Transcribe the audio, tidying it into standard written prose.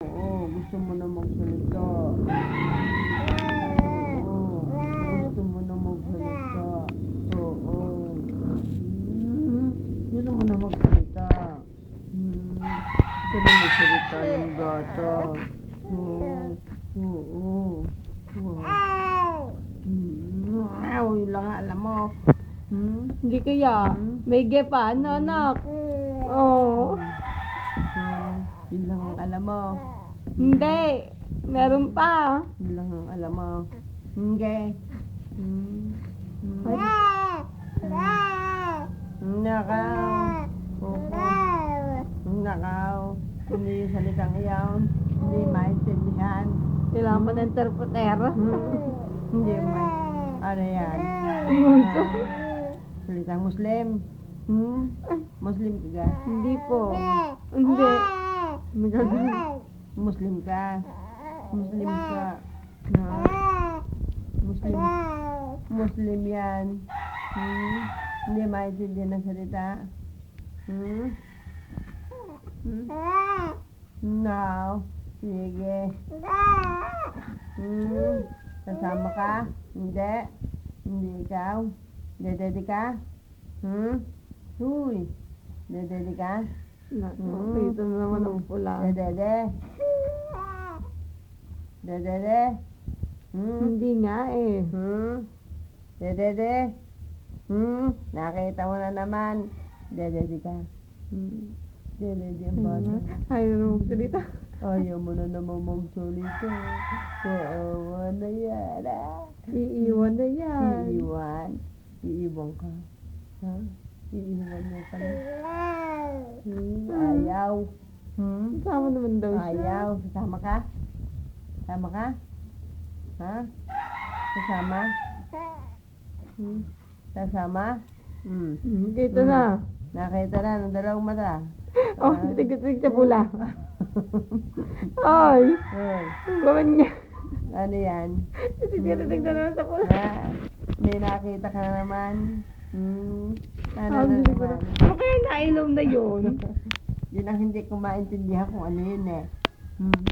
Oo, gusto mo na magsalita. Oo, gusto mo na magsalita. Oo. Gusto mo na magsalita. Gusto mo magsalita ng bata. Oo. Yun lang alam mo. Hindi kaya. May gepa, ano anak? Oo. Yun lang ang alam mo. Hindi. Meron pa. Yun lang ang alam mo. Hindi. Nakaw. Nakaw. Hindi yung salitang iyaw. Hindi maintindihan. Kailangan pa ng interpreter. Hindi man. Ano yan? Salitang Muslim. Muslim ka ga? Hindi po. Hindi. Muslim ka. Muslim ka. Muslim. Muslim yan. Hindi maintindihan ng salita. No. Sige. Kasama ka? Hindi. Hindi ikaw. Dedede ka? Uy. Dedede ka? Ito na naman ang pula. Dedede. Dedede. Hindi nga eh. Dedede. Nakita mo na naman. Dedede ka. Dedede ang bata. Ayaw na magsalita. Ayaw mo na naman magsalita. Waawa na yan. Iiwan na yan. Iiwan. Iiwan ka. Ha? Iiwan mo ka na. Ayaw. Sama naman daw siya. Ayaw. Sasama ka? Sasama ka? Ha? Sasama? Sasama? Ito na. Nakita na ng dalawang mata. Oh, titig-titig sa pula. Ay, Hoy, gawin niya. ano yan? Titig-titig na naman sa pula. May nakita ka na naman. Ano Ang na hindi ko na. naman? Ano kaya nainom na yun? Yun ang hindi ko maintindihan kung ano yun eh.